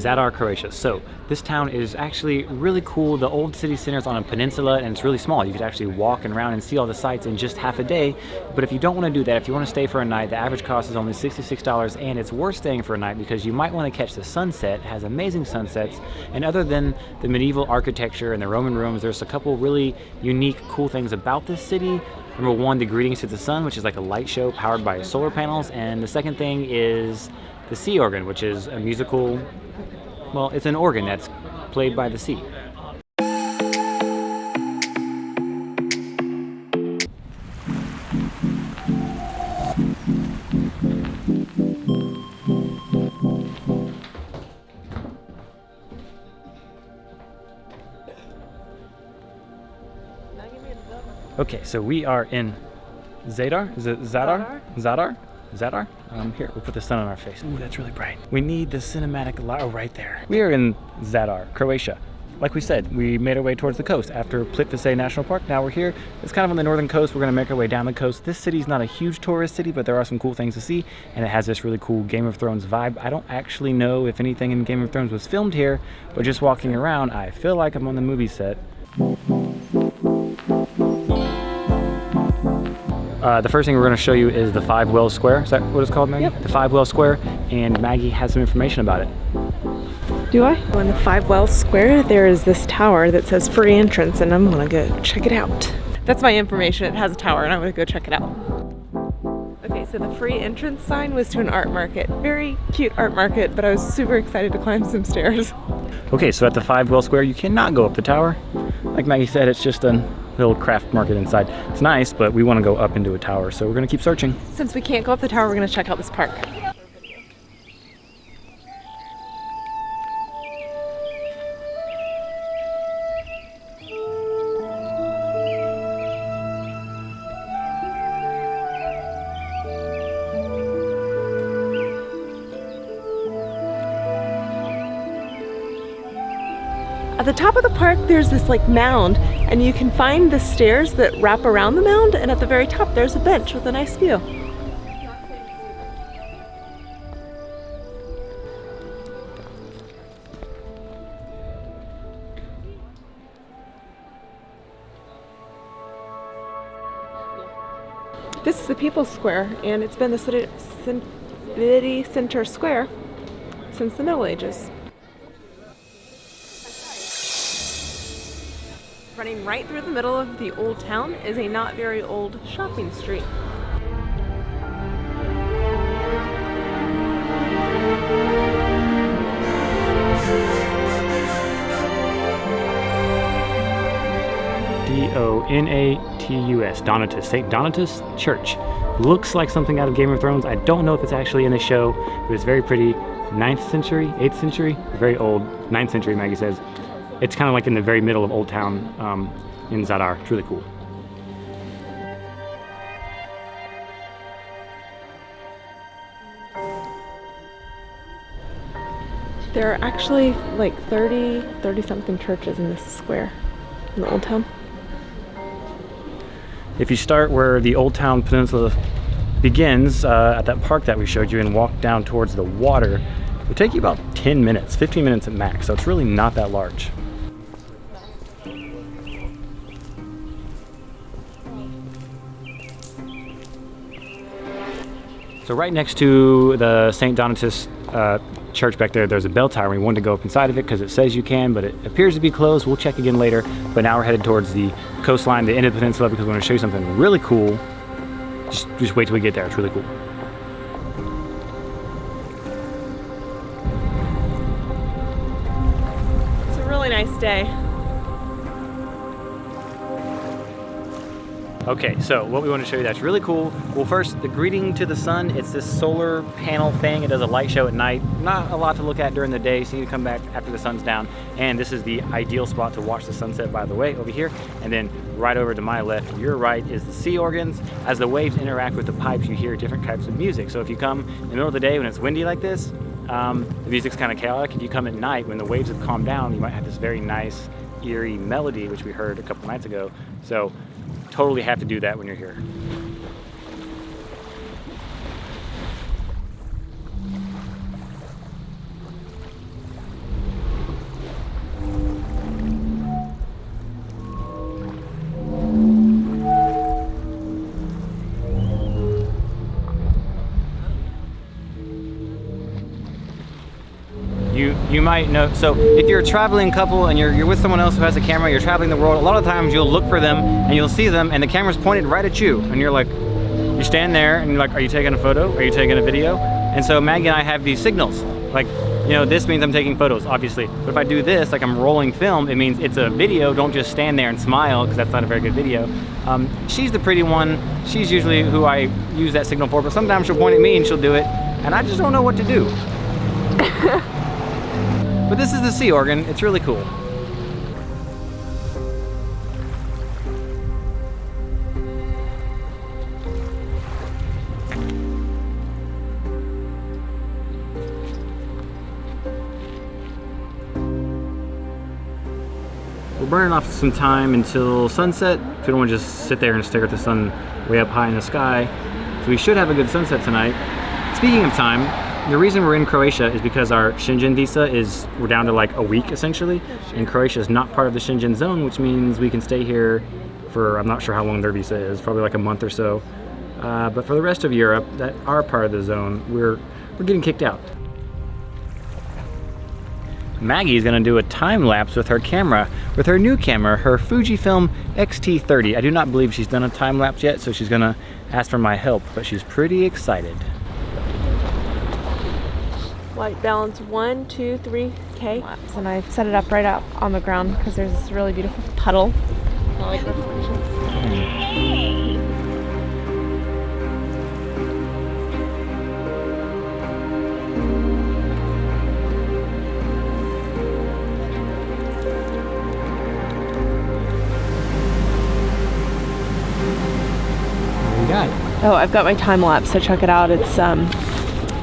Zadar Croatia. So this town is actually really cool. The old city center is on a peninsula and it's really small. You could actually walk around and see all the sights in just half a day. But if you don't want to do that, if you want to stay for a night, the average cost is only $66, and it's worth staying for a night because you might want to catch the sunset. It has amazing sunsets, and other than the medieval architecture and the Roman rooms, there's a couple really unique, cool things about this city. Number one, the Greetings to the Sun, which is like a light show powered by solar panels, and the second thing is the sea organ, which is a musical, well, it's an organ that's played by the sea. Okay, so we are in Zadar? Is it Zadar? Zadar? Zadar? Here, we'll put the sun on our face. Ooh, that's really bright. We need the cinematic light. Oh, right there. We are in Zadar, Croatia. Like we said, we made our way towards the coast after Plitvice National Park. Now we're here. It's kind of on the northern coast. We're going to make our way down the coast. This city's not a huge tourist city, but there are some cool things to see, and it has this really cool Game of Thrones vibe. I don't actually know if anything in Game of Thrones was filmed here, but just walking around, I feel like I'm on the movie set. The first thing we're going to show you is the 5 Wells Square. Is that what it's called, Maggie? Yep. The 5 Wells Square, and Maggie has some information about it. Do I? On the 5 Wells Square, there is this tower that says free entrance, and I'm going to go check it out. That's my information. It has a tower, and I'm going to go check it out. Okay, so the free entrance sign was to an art market. Very cute art market, but I was super excited to climb some stairs. Okay, so at the 5 Wells Square, you cannot go up the tower. Like Maggie said, it's just a little craft market inside. It's nice, but we want to go up into a tower, so we're going to keep searching. Since we can't go up the tower, we're going to check out this park. At the top of the park, there's this like mound, and you can find the stairs that wrap around the mound, and at the very top there's a bench with a nice view. This is the People's Square, and it's been the city center square since the Middle Ages. Running right through the middle of the old town is a not very old shopping street. Donatus, Donatus, St. Donatus Church. Looks like something out of Game of Thrones. I don't know if it's actually in the show, but it's very pretty. 9th century, 8th century, very old, 9th century, Maggie says. It's kind of like in the very middle of Old Town in Zadar. It's really cool. There are actually like 30-something churches in this square in the Old Town. If you start where the Old Town Peninsula begins, at that park that we showed you, and walk down towards the water, it would take you about 10 minutes, 15 minutes at max, so it's really not that large. So right next to the St. Donatus church back there, there's a bell tower. We wanted to go up inside of it because it says you can, but it appears to be closed. We'll check again later. But now we're headed towards the coastline, the end of the peninsula, because we want to show you something really cool. Just wait till we get there. It's really cool. It's a really nice day. Okay, so what we want to show you that's really cool. Well, first, the Greeting to the Sun. It's this solar panel thing. It does a light show at night. Not a lot to look at during the day, so you need to come back after the sun's down. And this is the ideal spot to watch the sunset, by the way, over here. And then right over to my left, your right, is the sea organs. As the waves interact with the pipes, you hear different types of music. So if you come in the middle of the day when it's windy like this, the music's kind of chaotic. If you come at night when the waves have calmed down, you might have this very nice, eerie melody, which we heard a couple nights ago. So totally have to do that when you're here. You might know, so if you're a traveling couple and you're with someone else who has a camera, you're traveling the world, a lot of times you'll look for them and you'll see them and the camera's pointed right at you. And you're like, you stand there and you're like, are you taking a photo? Are you taking a video? And so Maggie and I have these signals. Like, you know, this means I'm taking photos, obviously. But if I do this, like I'm rolling film, it means it's a video. Don't just stand there and smile, because that's not a very good video. She's the pretty one. She's usually who I use that signal for, but sometimes she'll point at me and she'll do it. And I just don't know what to do. But this is the sea organ. It's really cool. We're burning off some time until sunset. So we don't want to just sit there and stare at the sun way up high in the sky. So we should have a good sunset tonight. Speaking of time, the reason we're in Croatia is because our Schengen visa we're down to like a week essentially. And Croatia is not part of the Schengen zone, which means we can stay here for, I'm not sure how long their visa is, probably like a month or so. But for the rest of Europe that are part of the zone, we're getting kicked out. Maggie's gonna do a time lapse with her camera, with her new camera, her Fujifilm X-T30. I do not believe she's done a time lapse yet, so she's gonna ask for my help, but she's pretty excited. White balance 1, 2, 3, K. And I've set it up right out on the ground because there's this really beautiful puddle. I like reflections. Oh, I've got my time lapse, so check it out. It's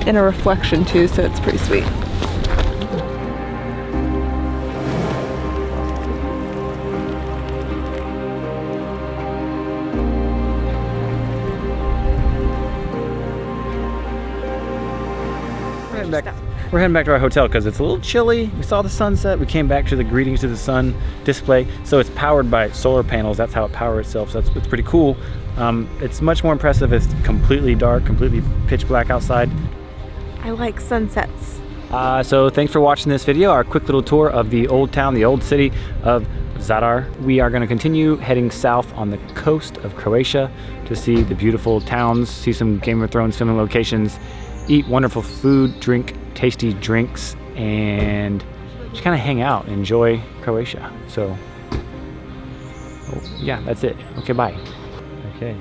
in a reflection too, so it's pretty sweet. We're heading back to our hotel because it's a little chilly. We saw the sunset. We came back to the greetings to the sun display. So it's powered by solar panels. That's how it powers itself. So it's pretty cool. It's much more impressive. It's completely dark, completely pitch black outside. I like sunsets. So thanks for watching this video, our quick little tour of the old town, the old city of Zadar. We are going to continue heading south on the coast of Croatia to see the beautiful towns, see some Game of Thrones filming locations, eat wonderful food, drink tasty drinks, and just kind of hang out, enjoy Croatia. So, yeah, that's it. Okay, bye. Okay.